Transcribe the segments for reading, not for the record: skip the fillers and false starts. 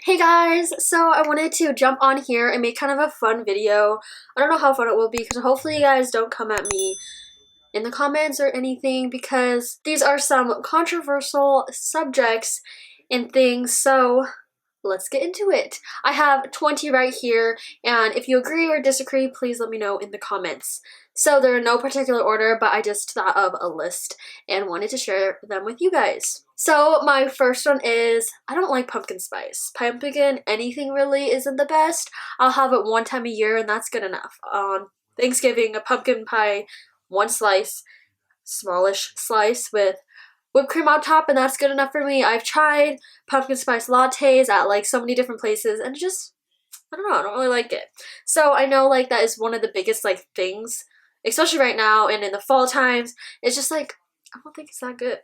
Hey guys, so I wanted to jump on here and make kind of a fun video. I don't know how fun it will be because hopefully you guys don't come at me in the comments or anything because these are some controversial subjects and things, so let's get into it. I have 20 right here, and if you agree or disagree, please let me know in the comments. So they're in no particular order, but I just thought of a list and wanted to share them with you guys. So my first one is, I don't like pumpkin spice. Pumpkin, anything really isn't the best. I'll have it one time a year and that's good enough. On Thanksgiving, a pumpkin pie, one slice, smallish slice with whipped cream on top, and that's good enough for me. I've tried pumpkin spice lattes at like so many different places and just, I don't know, I don't really like it. So I know like that is one of the biggest like things, especially right now and in the fall times. It's just like, I don't think it's that good.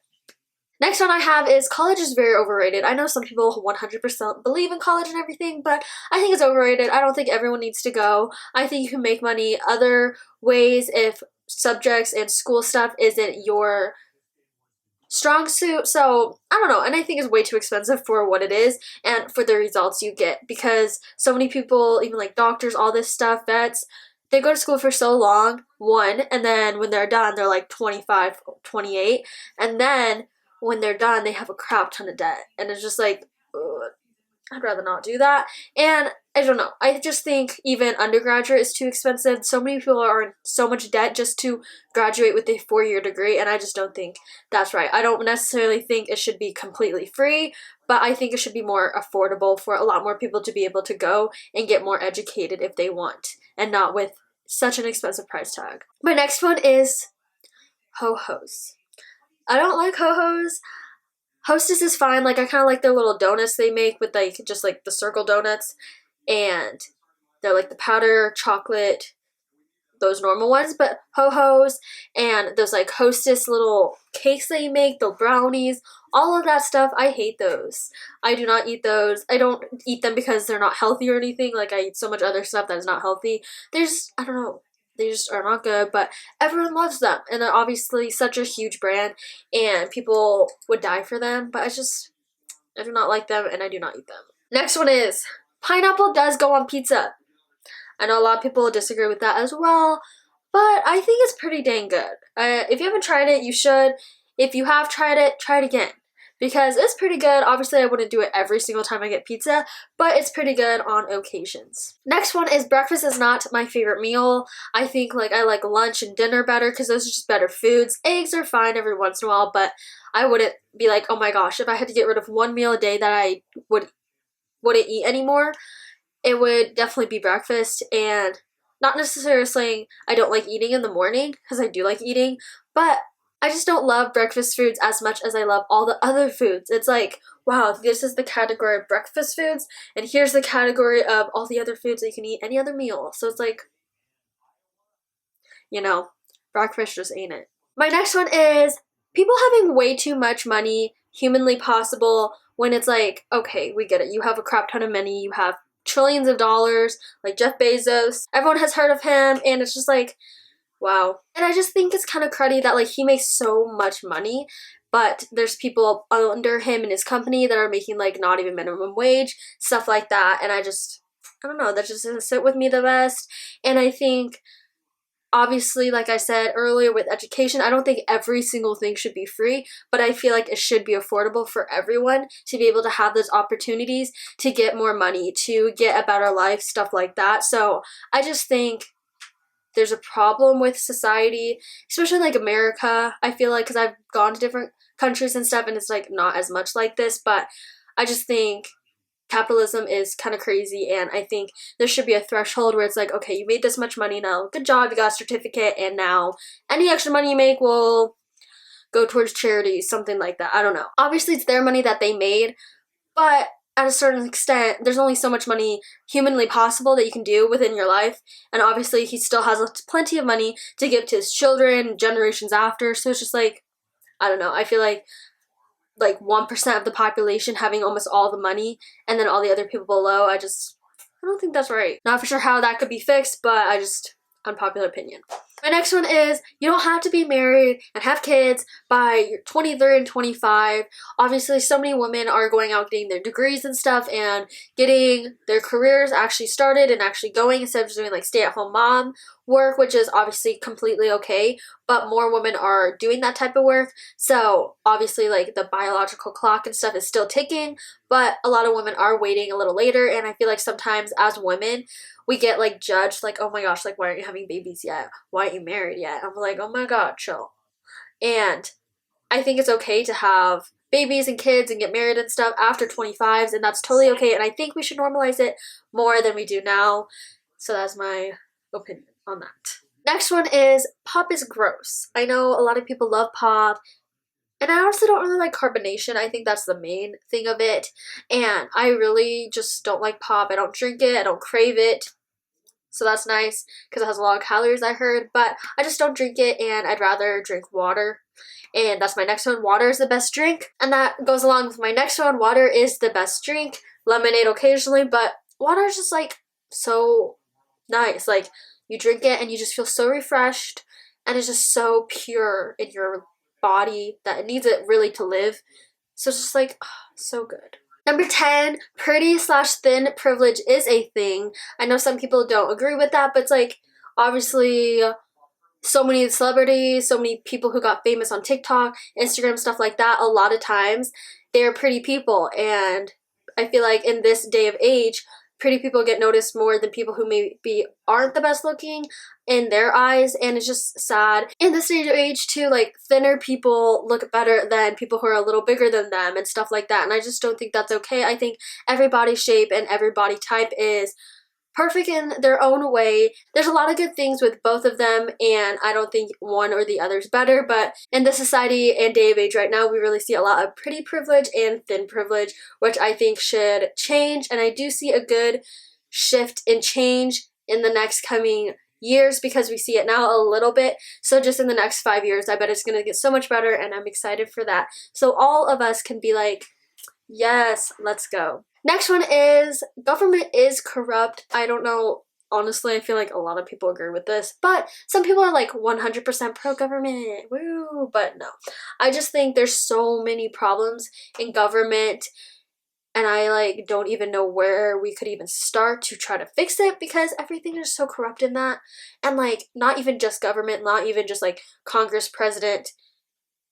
Next one I have is college is very overrated. I know some people 100% believe in college and everything, but I think it's overrated. I don't think everyone needs to go. I think you can make money other ways if subjects and school stuff isn't your strong suit. So I don't know, and I think it's way too expensive for what it is and for the results you get, because so many people, even like doctors, all this stuff, vets, they go to school for so long, one, and then when they're done they're like 25, 28, and then when they're done they have a crap ton of debt, and it's just like, ugh, I'd rather not do that. And I don't know, I just think even undergraduate is too expensive. So many people are in so much debt just to graduate with a 4-year degree, and I just don't think that's right. I don't necessarily think it should be completely free, but I think it should be more affordable for a lot more people to be able to go and get more educated if they want, and not with such an expensive price tag. My next one is ho-hos. I don't like ho-hos. Hostess is fine. Like, I kind of like their little donuts they make with like just like the circle donuts, and they're like the powder chocolate, those normal ones. But ho-hos and those like Hostess little cakes they make, the brownies, all of that stuff, I hate those. I do not eat those. I don't eat them because they're not healthy or anything. Like, I eat so much other stuff that is not healthy. There's, I don't know, they just are not good, but everyone loves them, and they're obviously such a huge brand and people would die for them, but I do not like them and I do not eat them. Next one is, pineapple does go on pizza. I know a lot of people disagree with that as well, but I think it's pretty dang good. If you haven't tried it, you should. If you have tried it, try it again, because it's pretty good. Obviously, I wouldn't do it every single time I get pizza, but it's pretty good on occasions. Next one is, breakfast is not my favorite meal. I think like I like lunch and dinner better because those are just better foods. Eggs are fine every once in a while, but I wouldn't be like, oh my gosh, if I had to get rid of one meal a day that I wouldn't eat anymore, it would definitely be breakfast. And not necessarily saying I don't like eating in the morning, because I do like eating, but I just don't love breakfast foods as much as I love all the other foods. It's like, wow, this is the category of breakfast foods, and here's the category of all the other foods that you can eat any other meal. So it's like, you know, breakfast just ain't it. My next one is, people having way too much money, humanly possible, when it's like, okay, we get it. You have a crap ton of money. You have trillions of dollars, like Jeff Bezos. Everyone has heard of him, and it's just like, wow. And I just think it's kind of cruddy that like he makes so much money, but there's people under him and his company that are making like not even minimum wage, stuff like that. And I don't know, that just doesn't sit with me the best. And I think, obviously, like I said earlier with education, I don't think every single thing should be free, but I feel like it should be affordable for everyone to be able to have those opportunities to get more money, to get a better life, stuff like that. So I just think there's a problem with society, especially like America, I feel like, because I've gone to different countries and stuff and it's like not as much like this, but I just think capitalism is kind of crazy, and I think there should be a threshold where it's like, okay, you made this much money, now good job, you got a certificate, and now any extra money you make will go towards charities, something like that. I don't know. Obviously it's their money that they made, but at a certain extent, there's only so much money humanly possible that you can do within your life, and obviously he still has plenty of money to give to his children, generations after, so it's just like, I don't know, I feel like 1% of the population having almost all the money, and then all the other people below, I don't think that's right. Not for sure how that could be fixed, but unpopular opinion. My next one is you don't have to be married and have kids by your 23 and 25. Obviously, so many women are going out getting their degrees and stuff and getting their careers actually started and actually going instead of just doing like stay-at-home mom work, which is obviously completely okay, but more women are doing that type of work. So obviously like the biological clock and stuff is still ticking, but a lot of women are waiting a little later, and I feel like sometimes as women we get like judged like, oh my gosh, like why aren't you having babies yet? Why aren't you married yet? I'm like, oh my god, chill. And I think it's okay to have babies and kids and get married and stuff after 25s, and that's totally okay, and I think we should normalize it more than we do now. So that's my opinion on that. Next one is pop is gross. I know a lot of people love pop, and I honestly don't really like carbonation. I think that's the main thing of it, and I really just don't like pop. I don't drink it, I don't crave it, so that's nice because it has a lot of calories, I heard, but I just don't drink it, and I'd rather drink water. And that's my next one. Water is the best drink, and that goes along with my next one. Water is the best drink. Lemonade occasionally, but water is just like so nice. Like you drink it and you just feel so refreshed, and it's just so pure in your body that it needs it really to live. So it's just like, oh, so good. Number 10, pretty slash thin privilege is a thing. I know some people don't agree with that, but it's like, obviously, so many celebrities, so many people who got famous on TikTok, Instagram, stuff like that, a lot of times, they're pretty people. And I feel like in this day of age, pretty people get noticed more than people who maybe aren't the best looking in their eyes, and it's just sad. In this day of age too, like thinner people look better than people who are a little bigger than them and stuff like that, and I just don't think that's okay. I think every body shape and every body type is perfect in their own way. There's a lot of good things with both of them, and I don't think one or the other is better, but in this society and day of age right now, we really see a lot of pretty privilege and thin privilege, which I think should change, and I do see a good shift and change in the next coming years because we see it now a little bit. So just in the next 5 years, I bet it's going to get so much better, and I'm excited for that. So all of us can be like, yes, let's go. Next one is government is corrupt. I don't know. Honestly, I feel like a lot of people agree with this, but some people are like 100% pro-government. Woo! But no. I just think there's so many problems in government, and I like don't even know where we could even start to try to fix it because everything is so corrupt in that. And like not even just government, not even just like Congress, president,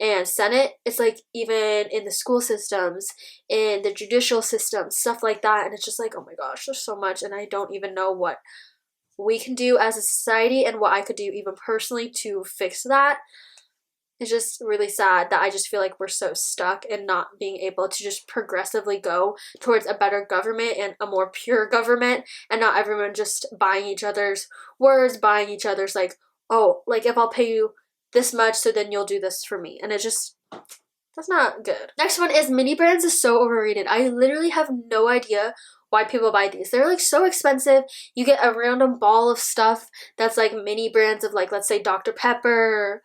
and Senate. It's like even in the school systems, in the judicial system, stuff like that, and it's just like, oh my gosh, there's so much, and I don't even know what we can do as a society and what I could do even personally to fix that. It's just really sad that I just feel like we're so stuck in not being able to just progressively go towards a better government and a more pure government, and not everyone just buying each other's words, buying each other's like, oh, like if I'll pay you this much, so then you'll do this for me. And it just, that's not good. Next one is mini brands is so overrated. I literally have no idea why people buy these. They're like so expensive. You get a random ball of stuff that's like mini brands of like, let's say Dr. Pepper,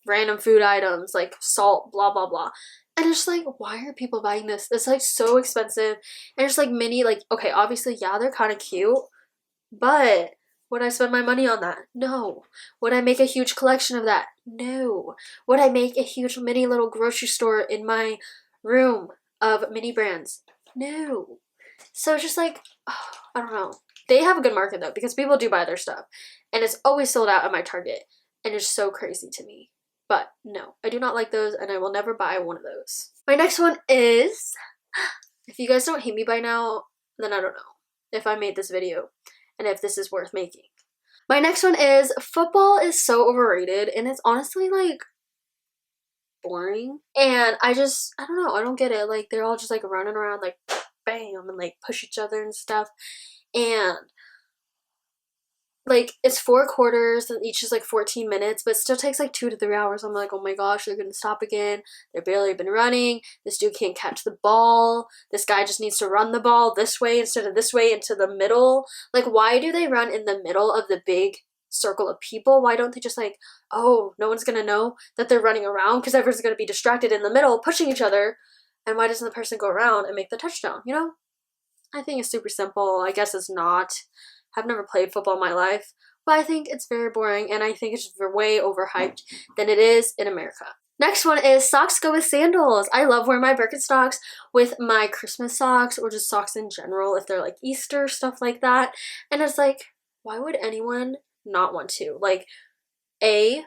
random food items like salt, blah, blah, blah. And it's just like, why are people buying this? It's like so expensive. And it's like mini, like, okay, obviously, yeah, they're kind of cute, but would I spend my money on that? No. Would I make a huge collection of that? No. Would I make a huge mini little grocery store in my room of mini brands? No. So it's just like, oh, I don't know. They have a good market though, because people do buy their stuff, and it's always sold out at my Target, and it's so crazy to me. But no, I do not like those, and I will never buy one of those. My next one is, if you guys don't hate me by now, then I don't know if I made this video and if this is worth making. My next one is football is so overrated, and it's honestly like boring, and I don't know, I don't get it. Like they're all just like running around like bam and like push each other and stuff, and like it's 4 quarters and each is like 14 minutes, but it still takes like 2 to 3 hours. I'm like, oh my gosh, they're gonna stop again. They've barely been running. This dude can't catch the ball. This guy just needs to run the ball this way instead of this way into the middle. Like, why do they run in the middle of the big circle of people? Why don't they just like, oh, no one's gonna know that they're running around because everyone's gonna be distracted in the middle pushing each other, and why doesn't the person go around and make the touchdown, you know? I think it's super simple. I guess it's not, I've never played football in my life, but I think it's very boring, and I think it's way overhyped than it is in America. Next one is socks go with sandals. I love wearing my Birkenstocks with my Christmas socks, or just socks in general if they're like Easter, stuff like that. And it's like, why would anyone not want to? Like, A,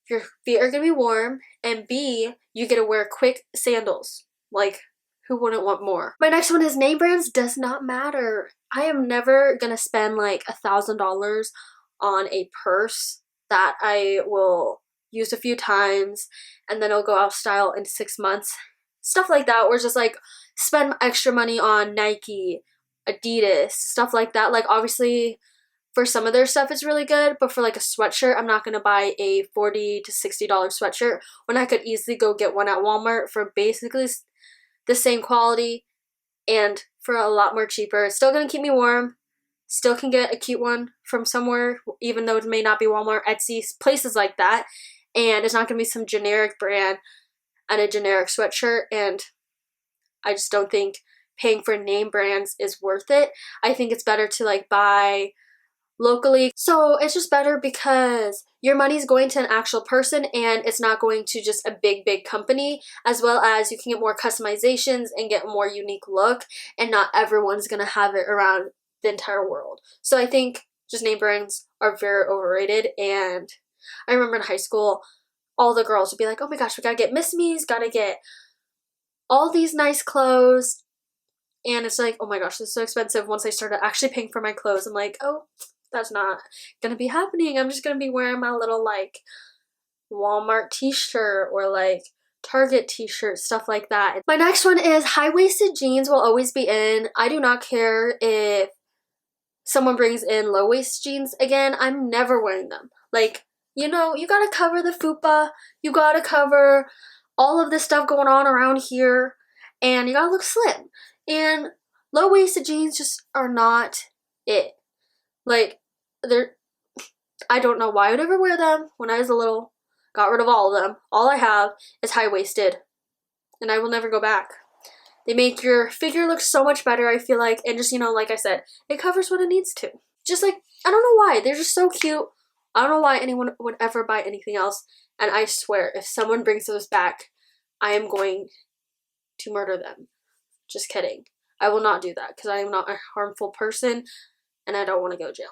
your feet are gonna be warm, and B, you get to wear quick sandals. Like, who wouldn't want more? My next one is name brands does not matter. I am never gonna spend like $1,000 on a purse that I will use a few times and then it'll go out of style in 6 months. Stuff like that, or just like spend extra money on Nike, Adidas, stuff like that. Like, obviously for some of their stuff it's really good, but for like a sweatshirt, I'm not gonna buy a $40 to $60 sweatshirt when I could easily go get one at Walmart for basically the same quality and for a lot more cheaper. It's still gonna keep me warm. Still can get a cute one from somewhere, even though it may not be Walmart, Etsy, places like that. And it's not gonna be some generic brand and a generic sweatshirt. And I just don't think paying for name brands is worth it. I think it's better to like buy locally. So it's just better because your money's going to an actual person and it's not going to just a big company, as well as you can get more customizations and get a more unique look, and not everyone's gonna have it around the entire world. So I think just name brands are very overrated. And I remember in high school, all the girls would be like, oh my gosh, we gotta get Miss Me's, gotta get all these nice clothes. And it's like, oh my gosh, this is so expensive. Once I started actually paying for my clothes, I'm like, oh, that's not gonna be happening. I'm just gonna be wearing my little like Walmart t-shirt or like Target t-shirt, stuff like that. My next one is high-waisted jeans will always be in. I do not care if someone brings in low-waist jeans again. I'm never wearing them. Like, you know, you gotta cover the fupa, you gotta cover all of this stuff going on around here, and you gotta look slim. And low-waisted jeans just are not it. Like, I don't know why I would ever wear them when I was little. Got rid of all of them. All I have is high-waisted, and I will never go back. They make your figure look so much better, I feel like, and just, you know, like I said, it covers what it needs to. Just like, I don't know why, they're just so cute. I don't know why anyone would ever buy anything else, and I swear, if someone brings those back, I am going to murder them. Just kidding. I will not do that, because I am not a harmful person, and I don't want to go to jail.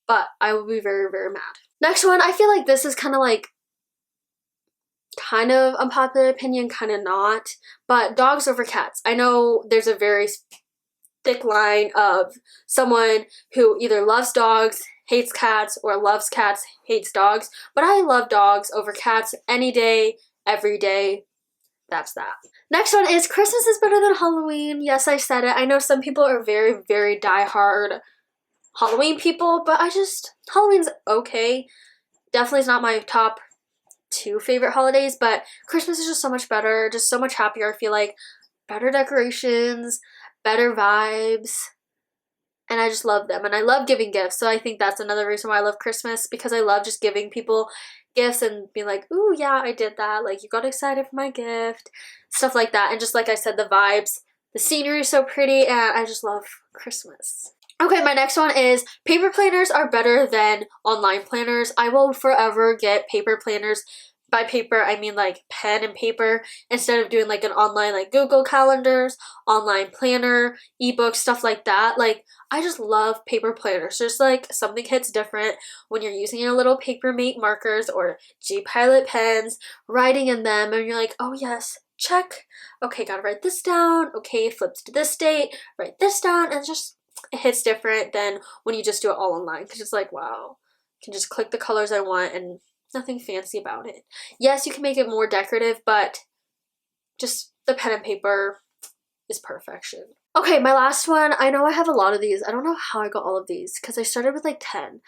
But I will be very, very mad. Next one, I feel like this is kind of unpopular opinion, kind of not, but dogs over cats. I know there's a very thick line of someone who either loves dogs, hates cats, or loves cats, hates dogs, but I love dogs over cats any day, every day. That's that. Next one is Christmas is better than Halloween. Yes, I said it. I know some people are very, very diehard Halloween people, but Halloween's okay. Definitely is not my top 2 favorite holidays, but Christmas is just so much better, just so much happier. I feel like better decorations, better vibes, and I just love them. And I love giving gifts, so I think that's another reason why I love Christmas, because I love just giving people gifts and being like, ooh, yeah, I did that. Like, you got excited for my gift, stuff like that. And just like I said, the vibes, the scenery is so pretty, and I just love Christmas. Okay, my next one is paper planners are better than online planners. I will forever get paper planners. By paper, I mean like pen and paper, instead of doing like an online like Google Calendars, online planner, ebook, stuff like that. Like, I just love paper planners. Just like something hits different when you're using your little Papermate markers or G-Pilot pens, writing in them, and you're like, oh yes, check. Okay, gotta write this down. Okay, flips to this date, write this down, and just it hits different than when you just do it all online, because it's like, wow, I can just click the colors I want and nothing fancy about it. Yes, you can make it more decorative, but just the pen and paper is perfection. Okay, my last one. I know I have a lot of these. I don't know how I got all of these because I started with like 10.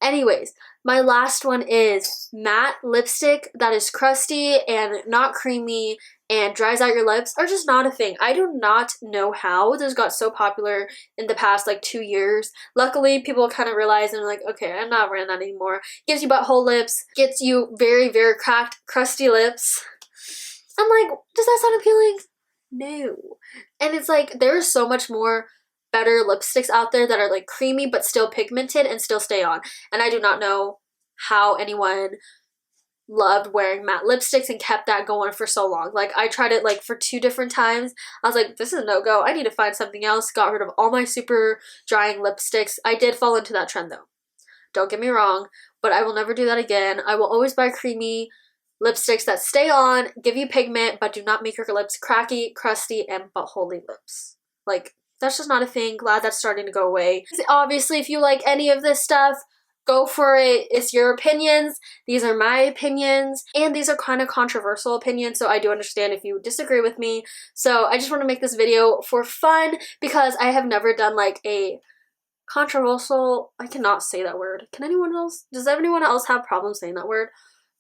Anyways, my last one is matte lipstick that is crusty and not creamy and dries out your lips are just not a thing. I do not know how this got so popular in the past like 2 years. Luckily, people kind of realized and like, okay, I'm not wearing that anymore. Gives you butthole lips, gets you very, very cracked, crusty lips. I'm like, does that sound appealing? No. And it's like, there is so much more better lipsticks out there that are like creamy but still pigmented and still stay on. And I do not know how anyone loved wearing matte lipsticks and kept that going for so long. Like, I tried it like for 2 different times. I was like, this is a no-go. I need to find something else. Got rid of all my super drying lipsticks. I did fall into that trend though. Don't get me wrong, but I will never do that again. I will always buy creamy lipsticks that stay on, give you pigment, but do not make your lips cracky, crusty, and buttholey lips. Like, that's just not a thing. Glad that's starting to go away. Obviously, if you like any of this stuff, go for it. It's your opinions. These are my opinions, and these are kind of controversial opinions, so I do understand if you disagree with me. So I just want to make this video for fun because I have never done like a controversial, I cannot say that word. Can anyone else? Does anyone else have problems saying that word?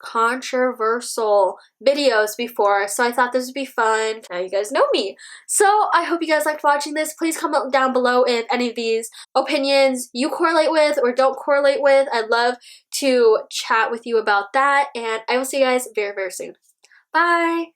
Controversial videos before, so I thought this would be fun. Now you guys know me. So I hope you guys liked watching this. Please comment down below if any of these opinions you correlate with or don't correlate with. I'd love to chat with you about that, and I will see you guys very, very soon. Bye!